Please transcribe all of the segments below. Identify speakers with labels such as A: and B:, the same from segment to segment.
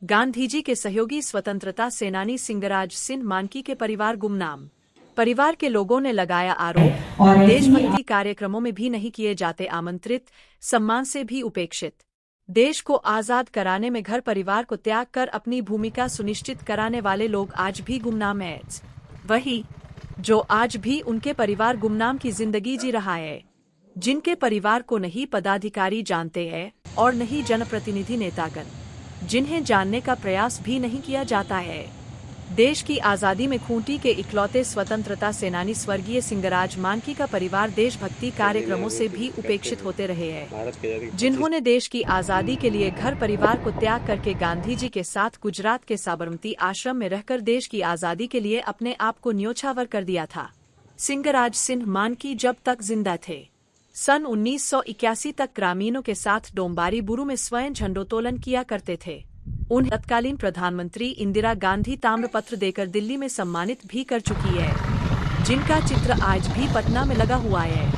A: गांधीजी के सहयोगी स्वतंत्रता सेनानी सिंगराज सिंह मानकी के परिवार गुमनाम। परिवार के लोगों ने लगाया आरोप, देशभक्ति कार्यक्रमों में भी नहीं किए जाते आमंत्रित, सम्मान से भी उपेक्षित। देश को आजाद कराने में घर परिवार को त्याग कर अपनी भूमिका सुनिश्चित कराने वाले लोग आज भी गुमनाम हैं। वही जो आज भी उनके परिवार गुमनाम की जिंदगी जी रहा है, जिनके परिवार को नहीं पदाधिकारी जानते हैं और नहीं जनप्रतिनिधि नेतागण, जिन्हें जानने का प्रयास भी नहीं किया जाता है। देश की आज़ादी में खूंटी के इकलौते स्वतंत्रता सेनानी स्वर्गीय सिंगराज मानकी का परिवार देशभक्ति कार्यक्रमों से भी उपेक्षित होते रहे हैं, जिन्होंने देश की आज़ादी के लिए घर परिवार को त्याग करके गांधी जी के साथ गुजरात के साबरमती आश्रम में रहकर देश की आज़ादी के लिए अपने आप को न्योछावर कर दिया था। सिंगराज सिंह मानकी जब तक जिंदा थे, सन 1981 तक ग्रामीणों के साथ डोंबारी बुरु में स्वयं झंडोत्तोलन किया करते थे। उन्हें तत्कालीन प्रधानमंत्री इंदिरा गांधी ताम्रपत्र देकर दिल्ली में सम्मानित भी कर चुकी है, जिनका चित्र आज भी पटना में लगा हुआ है।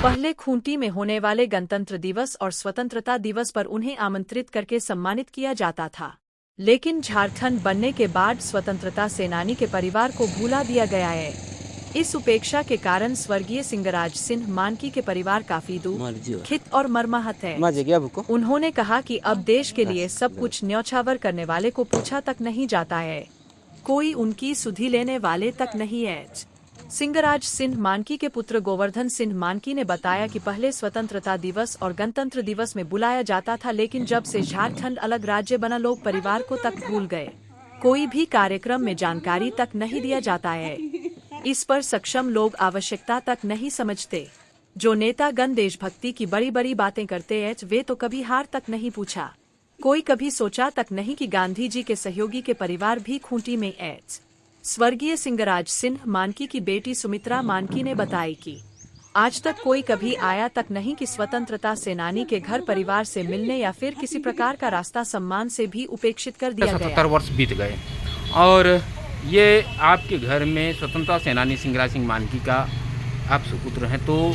A: पहले खूंटी में होने वाले गणतंत्र दिवस और स्वतंत्रता दिवस पर उन्हें आमंत्रित करके सम्मानित किया जाता था, लेकिन झारखंड बनने के बाद स्वतंत्रता सेनानी के परिवार को भूला दिया गया है। इस उपेक्षा के कारण स्वर्गीय सिंगराज सिंह मानकी के परिवार काफी दुखित और मर्माहत है। उन्होंने कहा कि अब देश के लिए सब कुछ न्यौछावर करने वाले को पूछा तक नहीं जाता है, कोई उनकी सुधि लेने वाले तक नहीं है। सिंगराज सिंह मानकी के पुत्र गोवर्धन सिंह मानकी ने बताया कि पहले स्वतंत्रता दिवस और गणतंत्र दिवस में बुलाया जाता था, लेकिन जब से झारखंड अलग राज्य बना लोग परिवार को तक भूल गए, कोई भी कार्यक्रम में जानकारी तक नहीं दिया जाता है। इस पर सक्षम लोग आवश्यकता तक नहीं समझते। जो नेतागण देशभक्ति की बड़ी बड़ी बातें करते हैं, वे तो कभी हार तक नहीं पूछा। कोई कभी सोचा तक नहीं कि गांधी जी के सहयोगी के परिवार भी खूंटी में है। स्वर्गीय सिंगराज सिंह मानकी की बेटी सुमित्रा मानकी ने बताई कि आज तक कोई कभी आया तक नहीं कि स्वतंत्रता सेनानी के घर परिवार से मिलने या फिर किसी प्रकार का रास्ता सम्मान से भी उपेक्षित कर दिया गया।
B: 77 वर्ष बीत गए और ये आपके घर में स्वतंत्रता सेनानी सिंगराज सिंह मानकी का आप सुपुत्र हैं, तो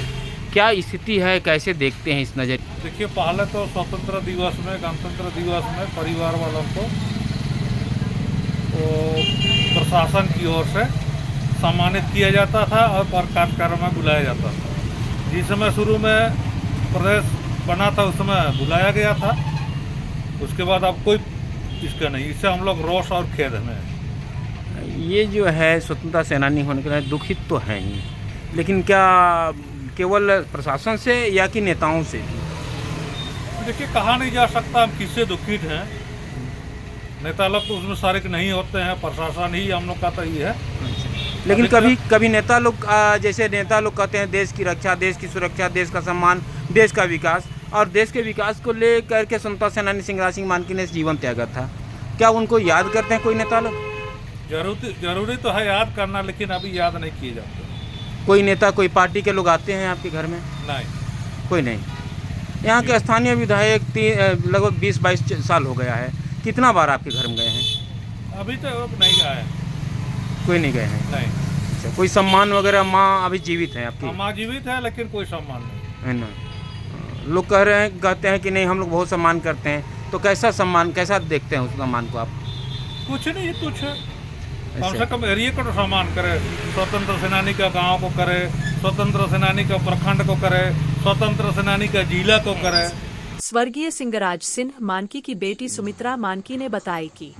B: क्या स्थिति है, कैसे देखते हैं इस नज़र?
C: देखिए, पहले तो स्वतंत्र दिवस में, गणतंत्र दिवस में परिवार वालों को प्रशासन की ओर से सम्मानित किया जाता था और कार्यक्रम में बुलाया जाता था। जिस समय शुरू में प्रदेश बना था उस समय बुलाया गया था, उसके बाद अब कोई इसका नहीं। इससे हम लोग रोष और खेद हमें।
B: ये जो है स्वतंत्रता सेनानी होने के लिए दुखित तो हैं ही, लेकिन क्या केवल प्रशासन से या कि नेताओं से?
C: देखिए, कहा नहीं जा सकता हम किससे दुखित हैं। नेता लोग तो उसमें शारिक नहीं होते हैं, प्रशासन ही हम लोग का तो ये है।
B: लेकिन कभी नेता लोग जैसे नेता लोग कहते हैं देश की रक्षा, देश की सुरक्षा, देश का सम्मान, देश का विकास, और देश के विकास को लेकर के स्वतंत्रता सेनानी सिंगराज सिंह मानकी ने जीवन त्यागा था। क्या उनको याद करते हैं कोई नेता लोग?
C: जरूरी तो है याद करना, लेकिन अभी याद नहीं किए जाते।
B: कोई नेता, कोई पार्टी के लोग आते हैं आपके घर में?
C: नहीं, कोई
B: नहीं। यहाँ के स्थानीय विधायक लगभग 20-22 साल हो गया है, कितना बार आपके घर में गए हैं?
C: अभी तो नहीं गए हैं।
B: कोई नहीं गए हैं?
C: नहीं।
B: अच्छा, कोई सम्मान वगैरह? माँ अभी जीवित है आपकी?
C: माँ जीवित है, लेकिन कोई सम्मान नहीं
B: है ना। लोग कहते हैं कि नहीं हम लोग बहुत सम्मान करते हैं, तो कैसा सम्मान, कैसा देखते हैं उस सम्मान को आप?
C: कुछ नहीं, कुछ कम से कम एरिया को तो सम्मान करे, स्वतंत्र सेनानी का गांव को करे, स्वतंत्र सेनानी का प्रखंड को करे, स्वतंत्र सेनानी का जिला को करे।
A: स्वर्गीय सिंगराज सिंह मानकी की बेटी सुमित्रा मानकी ने बताई कि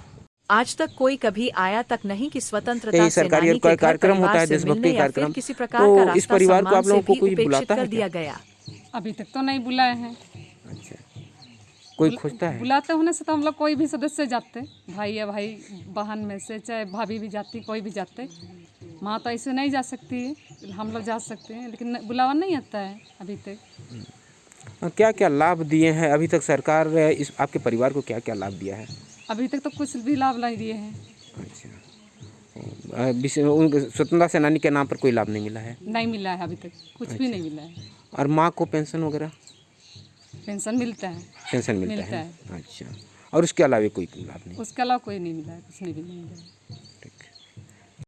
A: आज तक कोई कभी आया तक नहीं कि स्वतंत्रता सेनानी के
D: कार्यक्रम होता है, देशभक्ति कार्यक्रम,
A: किसी प्रकार का रास्ता
D: इस परिवार को आप लोगों को कोई बुलाता
A: कर दिया गया।
E: अभी तक तो नहीं बुलाए हैं।
D: अच्छा, कोई खोजता है?
E: बुलाते होने से तो हम लोग कोई भी सदस्य जाते, भाई या भाई बहन में से, चाहे भाभी भी जाती, कोई भी जाते। माँ तो ऐसे नहीं जा सकती है, हम लोग जा सकते हैं, लेकिन बुलावा नहीं आता है अभी तक।
D: क्या क्या लाभ दिए हैं अभी तक सरकार, इस आपके परिवार को क्या क्या लाभ दिया है?
E: अभी तक तो कुछ भी लाभ नहीं दिए हैं।
D: अच्छा, स्वतंत्रता सेनानी के नाम पर कोई लाभ नहीं मिला है?
E: नहीं मिला है अभी तक, कुछ भी नहीं मिला है।
D: और माँ को पेंशन वगैरह?
E: पेंशन मिलता है।
D: पेंशन मिलता है। अच्छा, और उसके अलावा कोई लाभ नहीं?
E: उसके अलावा कोई नहीं मिला है, कुछ नहीं मिला है।